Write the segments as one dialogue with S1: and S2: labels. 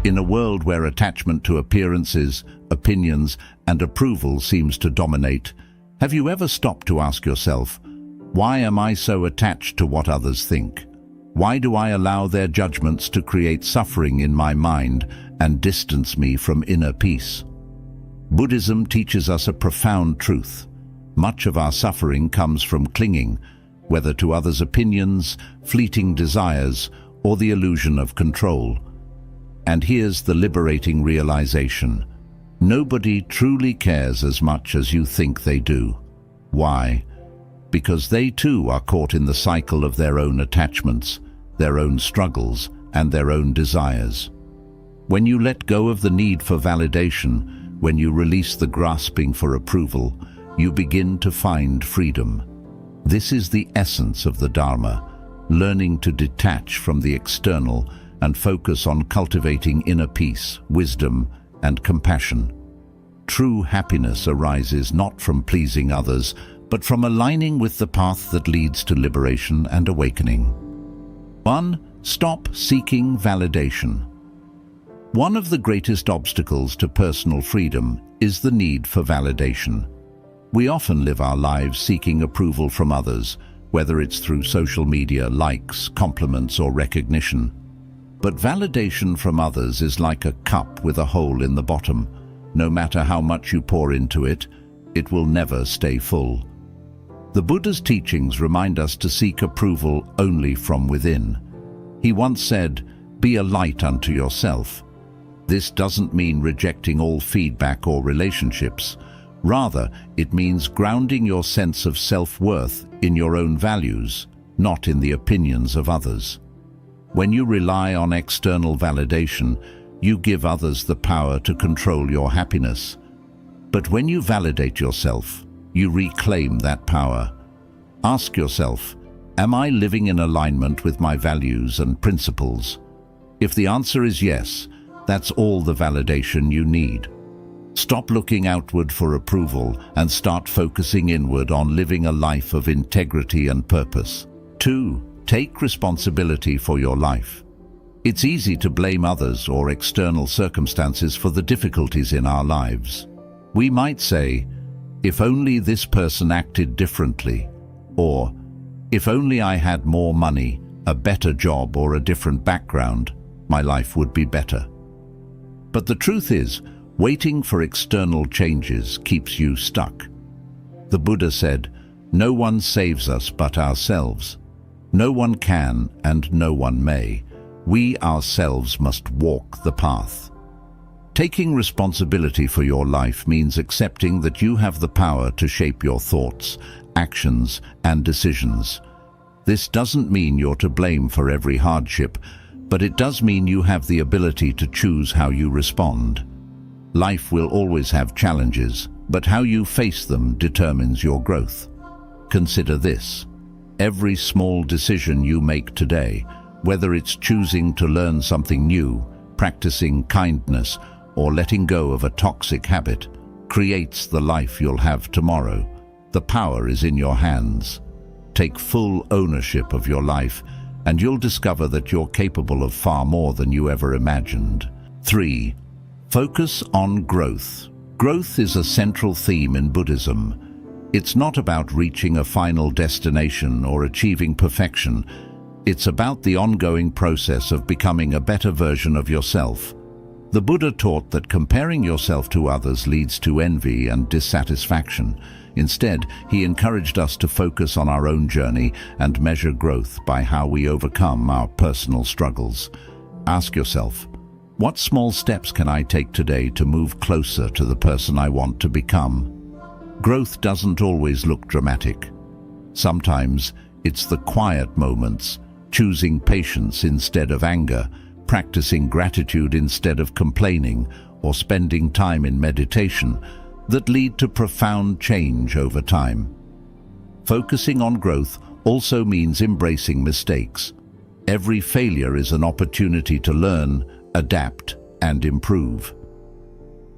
S1: In a world where attachment to appearances, opinions, and approval seems to dominate, have you ever stopped to ask yourself, why am I so attached to what others think? Why do I allow their judgments to create suffering in my mind and distance me from inner peace? Buddhism teaches us a profound truth. Much of our suffering comes from clinging, whether to others' opinions, fleeting desires, or the illusion of control. And here's the liberating realization. Nobody truly cares as much as you think they do. Why? Because they too are caught in the cycle of their own attachments, their own struggles, and their own desires. When you let go of the need for validation, when you release the grasping for approval, you begin to find freedom. This is the essence of the Dharma, learning to detach from the external and focus on cultivating inner peace, wisdom, and compassion. True happiness arises not from pleasing others, but from aligning with the path that leads to liberation and awakening. 1. Stop seeking validation. One of the greatest obstacles to personal freedom is the need for validation. We often live our lives seeking approval from others, whether it's through social media, likes, compliments, or recognition. But validation from others is like a cup with a hole in the bottom. No matter how much you pour into it, it will never stay full. The Buddha's teachings remind us to seek approval only from within. He once said, "Be a light unto yourself." This doesn't mean rejecting all feedback or relationships. Rather, it means grounding your sense of self-worth in your own values, not in the opinions of others. When you rely on external validation, you give others the power to control your happiness. But when you validate yourself, you reclaim that power. Ask yourself, am I living in alignment with my values and principles? If the answer is yes, that's all the validation you need. Stop looking outward for approval and start focusing inward on living a life of integrity and purpose. 2. Take responsibility for your life. It's easy to blame others or external circumstances for the difficulties in our lives. We might say, if only this person acted differently, or if only I had more money, a better job, or a different background, my life would be better. But the truth is, waiting for external changes keeps you stuck. The Buddha said, "No one saves us but ourselves. No one can and no one may. We ourselves must walk the path." Taking responsibility for your life means accepting that you have the power to shape your thoughts, actions, and decisions. This doesn't mean you're to blame for every hardship, but it does mean you have the ability to choose how you respond. Life will always have challenges, but how you face them determines your growth. Consider this. Every small decision you make today, whether it's choosing to learn something new, practicing kindness, or letting go of a toxic habit, creates the life you'll have tomorrow. The power is in your hands. Take full ownership of your life, and you'll discover that you're capable of far more than you ever imagined. 3. Focus on growth. Growth is a central theme in Buddhism. It's not about reaching a final destination or achieving perfection. It's about the ongoing process of becoming a better version of yourself. The Buddha taught that comparing yourself to others leads to envy and dissatisfaction. Instead, he encouraged us to focus on our own journey and measure growth by how we overcome our personal struggles. Ask yourself, what small steps can I take today to move closer to the person I want to become? Growth doesn't always look dramatic. Sometimes it's the quiet moments, choosing patience instead of anger, practicing gratitude instead of complaining, or spending time in meditation that lead to profound change over time. Focusing on growth also means embracing mistakes. Every failure is an opportunity to learn, adapt, and improve.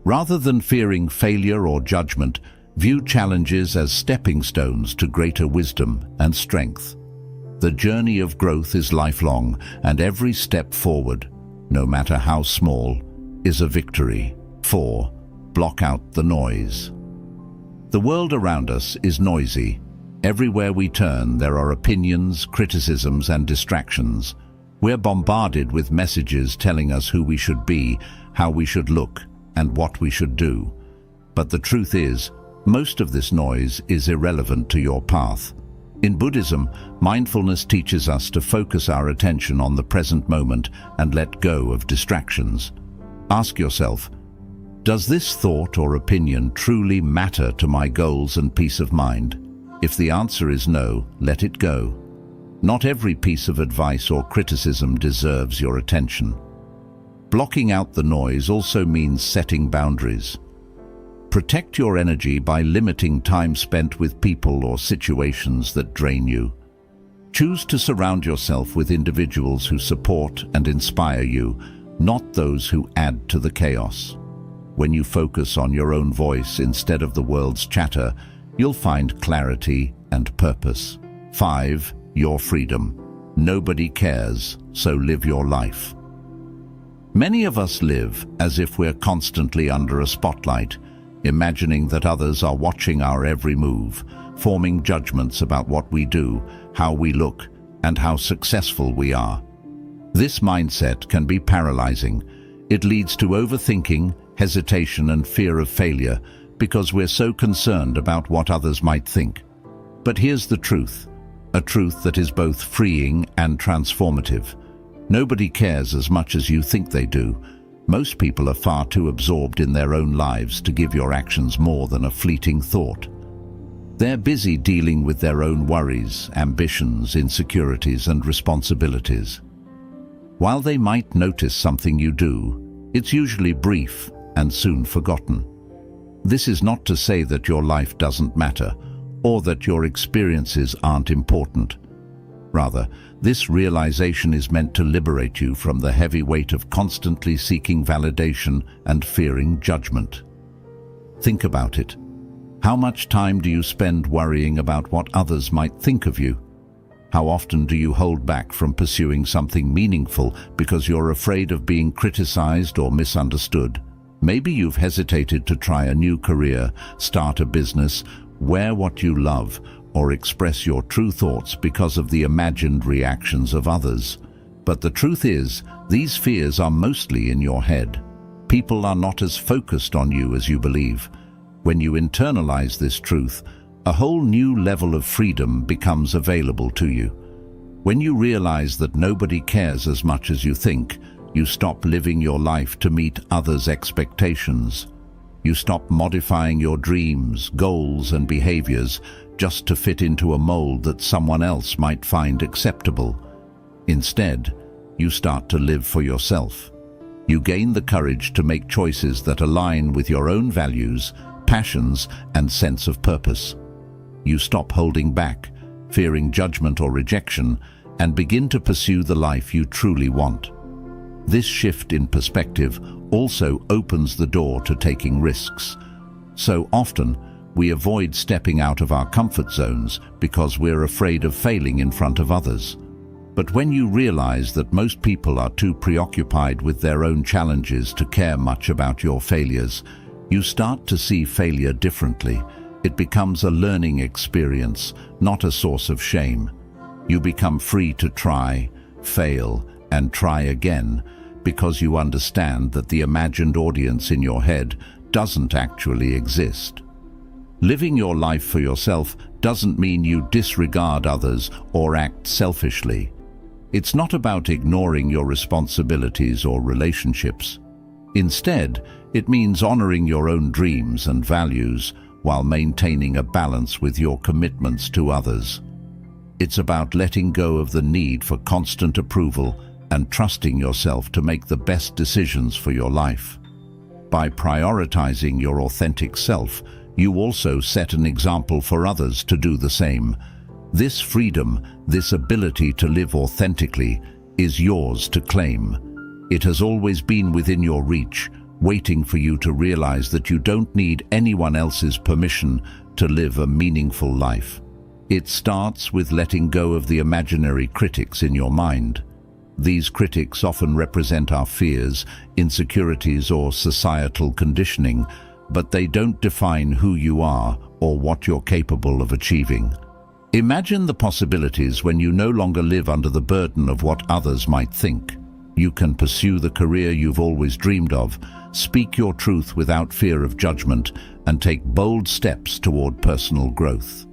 S1: Rather than fearing failure or judgment, view challenges as stepping stones to greater wisdom and strength. The journey of growth is lifelong, and every step forward, no matter how small, is a victory. 4. Block out the noise. The world around us is noisy. Everywhere we turn, there are opinions, criticisms, and distractions. We're bombarded with messages telling us who we should be, how we should look, and what we should do. But the truth is, most of this noise is irrelevant to your path. In Buddhism, mindfulness teaches us to focus our attention on the present moment and let go of distractions. Ask yourself, does this thought or opinion truly matter to my goals and peace of mind? If the answer is no, let it go. Not every piece of advice or criticism deserves your attention. Blocking out the noise also means setting boundaries. Protect your energy by limiting time spent with people or situations that drain you. Choose to surround yourself with individuals who support and inspire you, not those who add to the chaos. When you focus on your own voice instead of the world's chatter, you'll find clarity and purpose. 5. Your freedom. Nobody cares, so live your life. Many of us live as if we're constantly under a spotlight, imagining that others are watching our every move, forming judgments about what we do, how we look, and how successful we are. This mindset can be paralyzing. It leads to overthinking, hesitation, and fear of failure because we're so concerned about what others might think. But here's the truth, a truth that is both freeing and transformative. Nobody cares as much as you think they do. Most people are far too absorbed in their own lives to give your actions more than a fleeting thought. They're busy dealing with their own worries, ambitions, insecurities, and responsibilities. While they might notice something you do, it's usually brief and soon forgotten. This is not to say that your life doesn't matter or that your experiences aren't important. Rather, this realization is meant to liberate you from the heavy weight of constantly seeking validation and fearing judgment. Think about it. How much time do you spend worrying about what others might think of you? How often do you hold back from pursuing something meaningful because you're afraid of being criticized or misunderstood? Maybe you've hesitated to try a new career, start a business, wear what you love, or express your true thoughts because of the imagined reactions of others. But the truth is, these fears are mostly in your head. People are not as focused on you as you believe. When you internalize this truth, a whole new level of freedom becomes available to you. When you realize that nobody cares as much as you think, you stop living your life to meet others' expectations. You stop modifying your dreams, goals, and behaviors just to fit into a mold that someone else might find acceptable. Instead, you start to live for yourself. You gain the courage to make choices that align with your own values, passions, and sense of purpose. You stop holding back, fearing judgment or rejection, and begin to pursue the life you truly want. This shift in perspective also opens the door to taking risks. So often, we avoid stepping out of our comfort zones because we're afraid of failing in front of others. But when you realize that most people are too preoccupied with their own challenges to care much about your failures, you start to see failure differently. It becomes a learning experience, not a source of shame. You become free to try, fail, and try again, because you understand that the imagined audience in your head doesn't actually exist. Living your life for yourself doesn't mean you disregard others or act selfishly. It's not about ignoring your responsibilities or relationships. Instead, it means honoring your own dreams and values while maintaining a balance with your commitments to others. It's about letting go of the need for constant approval and trusting yourself to make the best decisions for your life. By prioritizing your authentic self, you also set an example for others to do the same. This freedom, this ability to live authentically, is yours to claim. It has always been within your reach, waiting for you to realize that you don't need anyone else's permission to live a meaningful life. It starts with letting go of the imaginary critics in your mind. These critics often represent our fears, insecurities, or societal conditioning, but they don't define who you are or what you're capable of achieving. Imagine the possibilities when you no longer live under the burden of what others might think. You can pursue the career you've always dreamed of, speak your truth without fear of judgment, and take bold steps toward personal growth.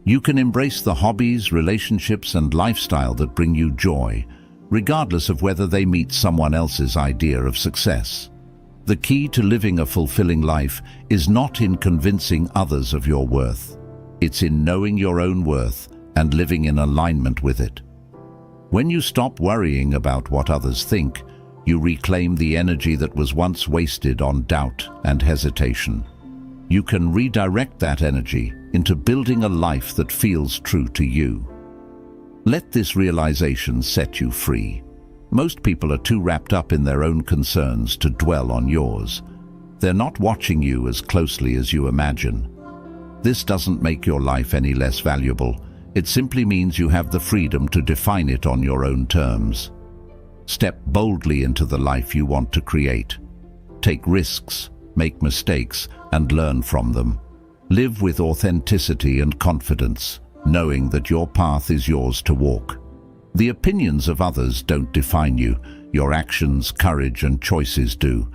S1: You can embrace the hobbies, relationships, and lifestyle that bring you joy, regardless of whether they meet someone else's idea of success. The key to living a fulfilling life is not in convincing others of your worth. It's in knowing your own worth and living in alignment with it. When you stop worrying about what others think, you reclaim the energy that was once wasted on doubt and hesitation. You can redirect that energy into building a life that feels true to you. Let this realization set you free. Most people are too wrapped up in their own concerns to dwell on yours. They're not watching you as closely as you imagine. This doesn't make your life any less valuable. It simply means you have the freedom to define it on your own terms. Step boldly into the life you want to create. Take risks, make mistakes, and learn from them. Live with authenticity and confidence, knowing that your path is yours to walk. The opinions of others don't define you. Your actions, courage, and choices do.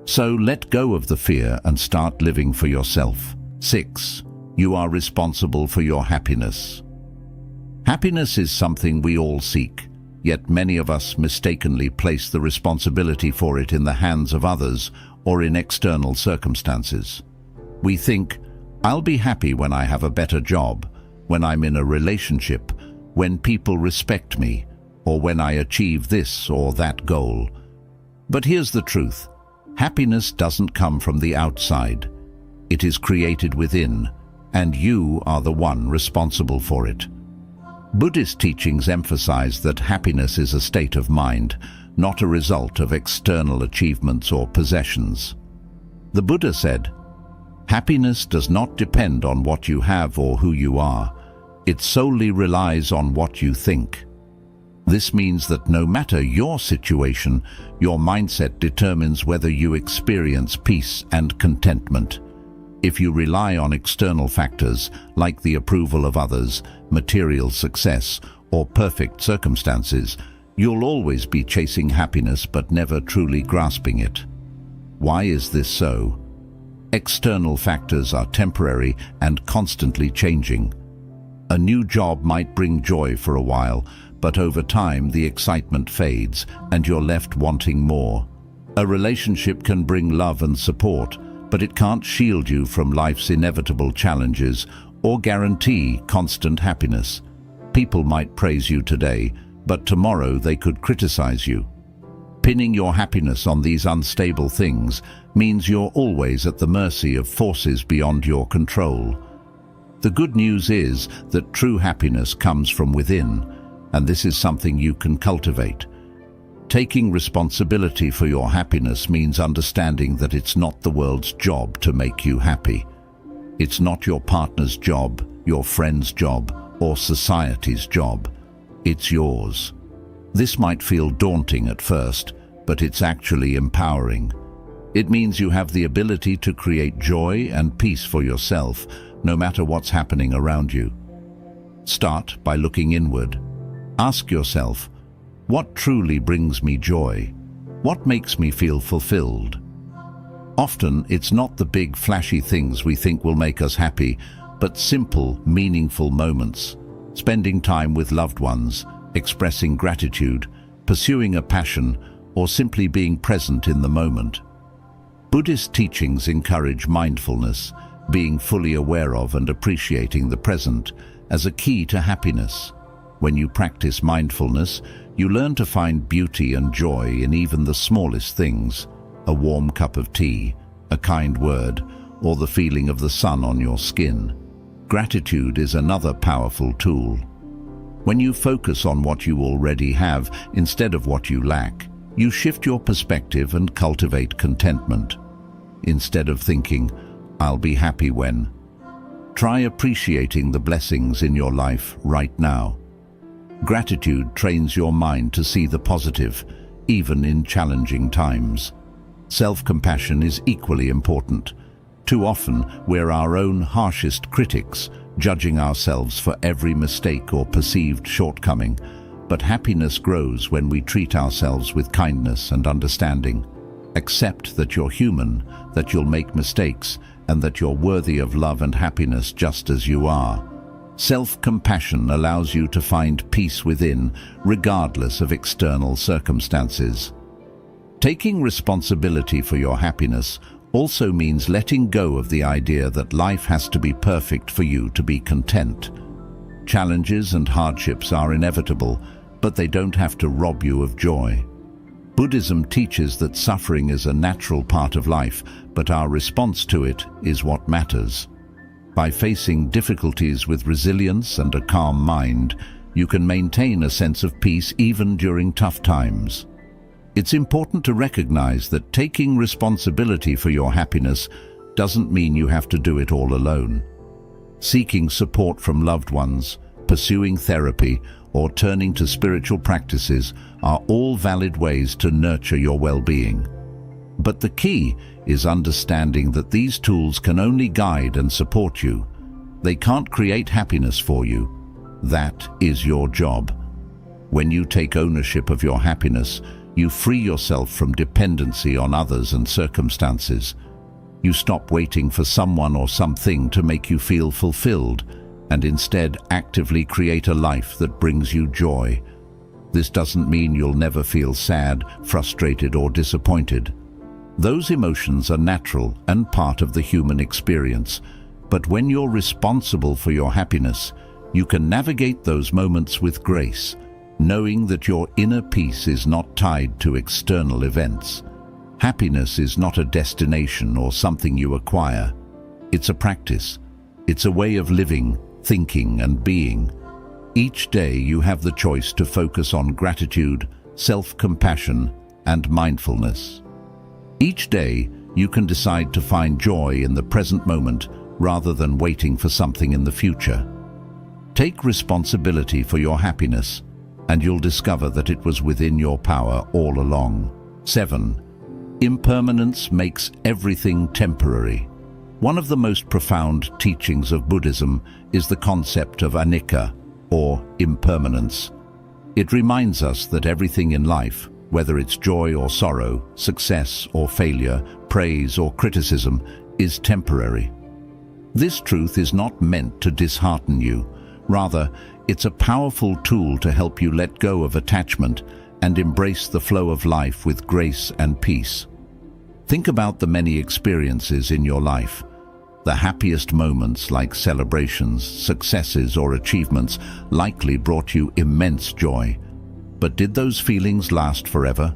S1: So let go of the fear and start living for yourself. 6. You are responsible for your happiness. Happiness is something we all seek, yet many of us mistakenly place the responsibility for it in the hands of others or in external circumstances. We think, I'll be happy when I have a better job, when I'm in a relationship, when people respect me, or when I achieve this or that goal. But here's the truth. Happiness doesn't come from the outside. It is created within, and you are the one responsible for it. Buddhist teachings emphasize that happiness is a state of mind, not a result of external achievements or possessions. The Buddha said, "Happiness does not depend on what you have or who you are. It solely relies on what you think." This means that no matter your situation, your mindset determines whether you experience peace and contentment. If you rely on external factors, like the approval of others, material success, or perfect circumstances, you'll always be chasing happiness but never truly grasping it. Why is this so? External factors are temporary and constantly changing. A new job might bring joy for a while, but over time the excitement fades and you're left wanting more. A relationship can bring love and support, but it can't shield you from life's inevitable challenges or guarantee constant happiness. People might praise you today, but tomorrow they could criticize you. Pinning your happiness on these unstable things means you're always at the mercy of forces beyond your control. The good news is that true happiness comes from within, and this is something you can cultivate. Taking responsibility for your happiness means understanding that it's not the world's job to make you happy. It's not your partner's job, your friend's job, or society's job. It's yours. This might feel daunting at first, but it's actually empowering. It means you have the ability to create joy and peace for yourself, no matter what's happening around you. Start by looking inward. Ask yourself, what truly brings me joy? What makes me feel fulfilled? Often, it's not the big, flashy things we think will make us happy, but simple, meaningful moments. Spending time with loved ones, expressing gratitude, pursuing a passion, or simply being present in the moment. Buddhist teachings encourage mindfulness, being fully aware of and appreciating the present, as a key to happiness. When you practice mindfulness, you learn to find beauty and joy in even the smallest things: a warm cup of tea, a kind word, or the feeling of the sun on your skin. Gratitude is another powerful tool. When you focus on what you already have instead of what you lack, you shift your perspective and cultivate contentment. Instead of thinking, "I'll be happy when," try appreciating the blessings in your life right now. Gratitude trains your mind to see the positive, even in challenging times. Self-compassion is equally important. Too often, we're our own harshest critics, judging ourselves for every mistake or perceived shortcoming. But happiness grows when we treat ourselves with kindness and understanding. Accept that you're human, that you'll make mistakes, and that you're worthy of love and happiness just as you are. Self-compassion allows you to find peace within, regardless of external circumstances. Taking responsibility for your happiness also means letting go of the idea that life has to be perfect for you to be content. Challenges and hardships are inevitable, but they don't have to rob you of joy. Buddhism teaches that suffering is a natural part of life, but our response to it is what matters. By facing difficulties with resilience and a calm mind, you can maintain a sense of peace even during tough times. It's important to recognize that taking responsibility for your happiness doesn't mean you have to do it all alone. Seeking support from loved ones, pursuing therapy, or turning to spiritual practices are all valid ways to nurture your well-being. But the key is understanding that these tools can only guide and support you. They can't create happiness for you. That is your job. When you take ownership of your happiness, you free yourself from dependency on others and circumstances. You stop waiting for someone or something to make you feel fulfilled, and instead actively create a life that brings you joy. This doesn't mean you'll never feel sad, frustrated, or disappointed. Those emotions are natural and part of the human experience, but when you're responsible for your happiness, you can navigate those moments with grace, knowing that your inner peace is not tied to external events. Happiness is not a destination or something you acquire. It's a practice. It's a way of living, thinking, and being. Each day you have the choice to focus on gratitude, self-compassion, and mindfulness. Each day you can decide to find joy in the present moment rather than waiting for something in the future. Take responsibility for your happiness, and you'll discover that it was within your power all along. 7. Impermanence makes everything temporary. One of the most profound teachings of Buddhism is the concept of anicca, or impermanence. It reminds us that everything in life, whether it's joy or sorrow, success or failure, praise or criticism, is temporary. This truth is not meant to dishearten you. Rather, it's a powerful tool to help you let go of attachment and embrace the flow of life with grace and peace. Think about the many experiences in your life. The happiest moments, like celebrations, successes, or achievements, likely brought you immense joy. But did those feelings last forever?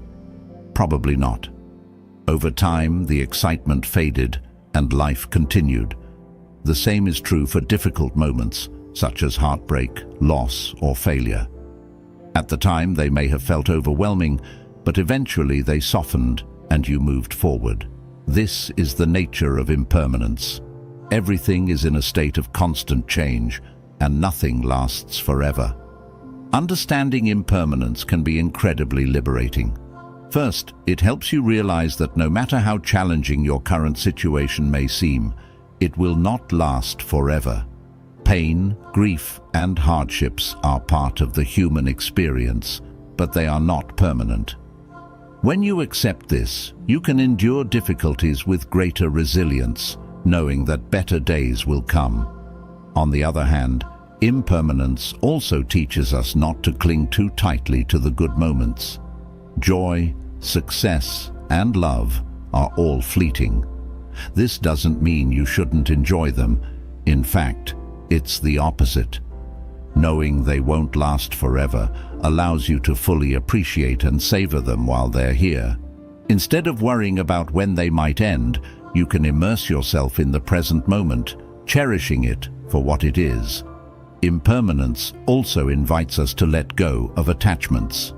S1: Probably not. Over time, the excitement faded and life continued. The same is true for difficult moments, such as heartbreak, loss, or failure. At the time, they may have felt overwhelming, but eventually they softened and you moved forward. This is the nature of impermanence. Everything is in a state of constant change, and nothing lasts forever. Understanding impermanence can be incredibly liberating. First, it helps you realize that no matter how challenging your current situation may seem, it will not last forever. Pain, grief, and hardships are part of the human experience, but they are not permanent. When you accept this, you can endure difficulties with greater resilience, knowing that better days will come. On the other hand, impermanence also teaches us not to cling too tightly to the good moments. Joy, success, and love are all fleeting. This doesn't mean you shouldn't enjoy them. In fact, it's the opposite. Knowing they won't last forever allows you to fully appreciate and savor them while they're here. Instead of worrying about when they might end, you can immerse yourself in the present moment, cherishing it for what it is. Impermanence also invites us to let go of attachments.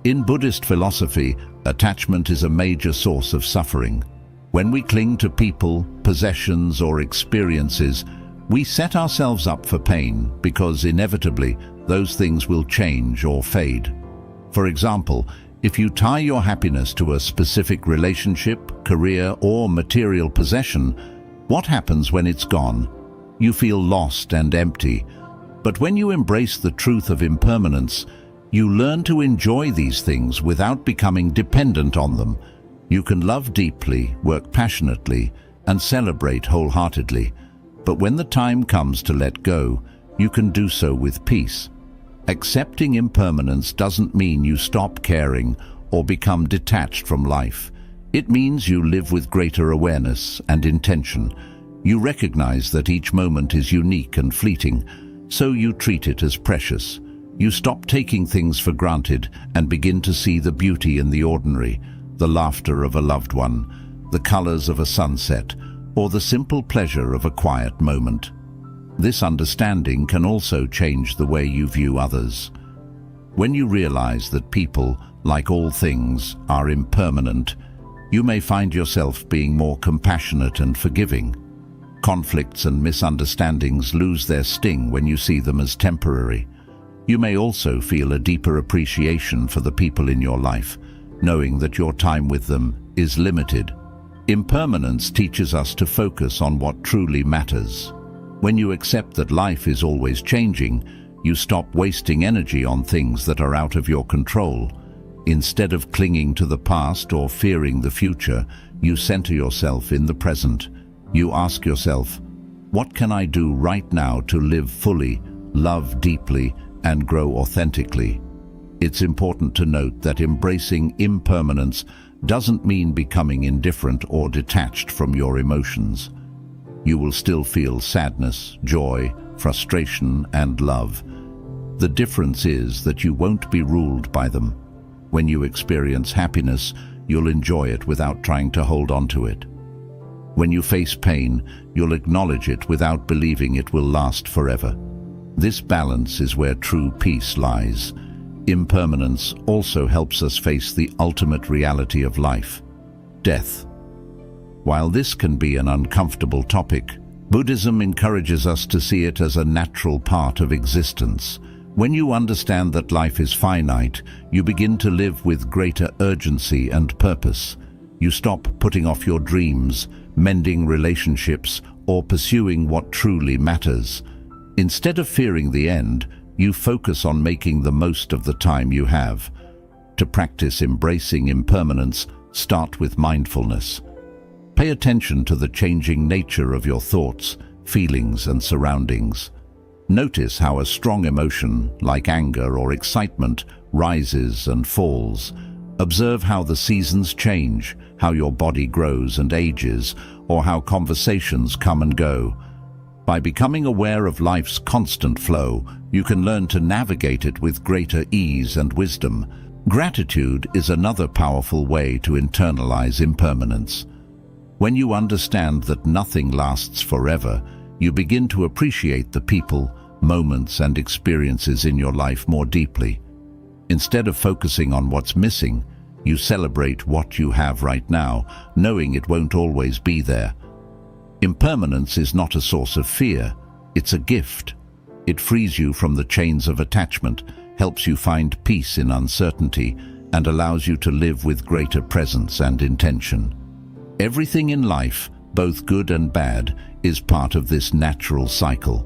S1: In Buddhist philosophy, attachment is a major source of suffering. When we cling to people, possessions, or experiences, we set ourselves up for pain because inevitably those things will change or fade. For example, if you tie your happiness to a specific relationship, career, or material possession, what happens when it's gone? You feel lost and empty. But when you embrace the truth of impermanence, you learn to enjoy these things without becoming dependent on them. You can love deeply, work passionately, and celebrate wholeheartedly. But when the time comes to let go, you can do so with peace. Accepting impermanence doesn't mean you stop caring or become detached from life. It means you live with greater awareness and intention. You recognize that each moment is unique and fleeting, so you treat it as precious. You stop taking things for granted and begin to see the beauty in the ordinary, the laughter of a loved one, the colors of a sunset, or the simple pleasure of a quiet moment. This understanding can also change the way you view others. When you realize that people, like all things, are impermanent, you may find yourself being more compassionate and forgiving. Conflicts and misunderstandings lose their sting when you see them as temporary. You may also feel a deeper appreciation for the people in your life, knowing that your time with them is limited. Impermanence teaches us to focus on what truly matters. When you accept that life is always changing, you stop wasting energy on things that are out of your control. Instead of clinging to the past or fearing the future, you center yourself in the present. You ask yourself, what can I do right now to live fully, love deeply, and grow authentically? It's important to note that embracing impermanence doesn't mean becoming indifferent or detached from your emotions. You will still feel sadness, joy, frustration, and love. The difference is that you won't be ruled by them. When you experience happiness, you'll enjoy it without trying to hold on to it. When you face pain, you'll acknowledge it without believing it will last forever. This balance is where true peace lies. Impermanence also helps us face the ultimate reality of life, death. While this can be an uncomfortable topic, Buddhism encourages us to see it as a natural part of existence. When you understand that life is finite, you begin to live with greater urgency and purpose. You stop putting off your dreams, mending relationships, or pursuing what truly matters. Instead of fearing the end, you focus on making the most of the time you have. To practice embracing impermanence, start with mindfulness. Pay attention to the changing nature of your thoughts, feelings, and surroundings. Notice how a strong emotion, like anger or excitement, rises and falls. Observe how the seasons change, how your body grows and ages, or how conversations come and go. By becoming aware of life's constant flow, you can learn to navigate it with greater ease and wisdom. Gratitude is another powerful way to internalize impermanence. When you understand that nothing lasts forever, you begin to appreciate the people, moments, and experiences in your life more deeply. Instead of focusing on what's missing, you celebrate what you have right now, knowing it won't always be there. Impermanence is not a source of fear, it's a gift. It frees you from the chains of attachment, helps you find peace in uncertainty, and allows you to live with greater presence and intention. Everything in life, both good and bad, is part of this natural cycle.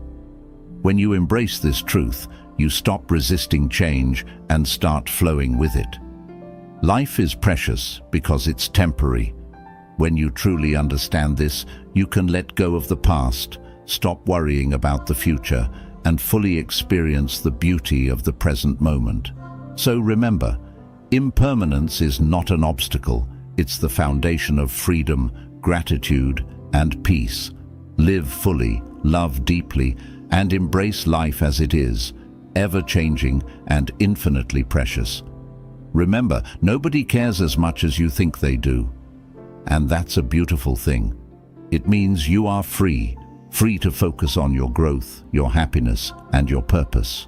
S1: When you embrace this truth, you stop resisting change and start flowing with it. Life is precious because it's temporary. When you truly understand this, you can let go of the past, stop worrying about the future, and fully experience the beauty of the present moment. So remember, impermanence is not an obstacle. It's the foundation of freedom, gratitude, and peace. Live fully, love deeply, and embrace life as it is, ever-changing and infinitely precious. Remember, nobody cares as much as you think they do. And that's a beautiful thing. It means you are free to focus on your growth, your happiness, and your purpose.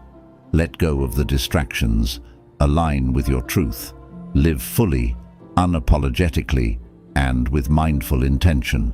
S1: Let go of the distractions, align with your truth, live fully, unapologetically, and with mindful intention.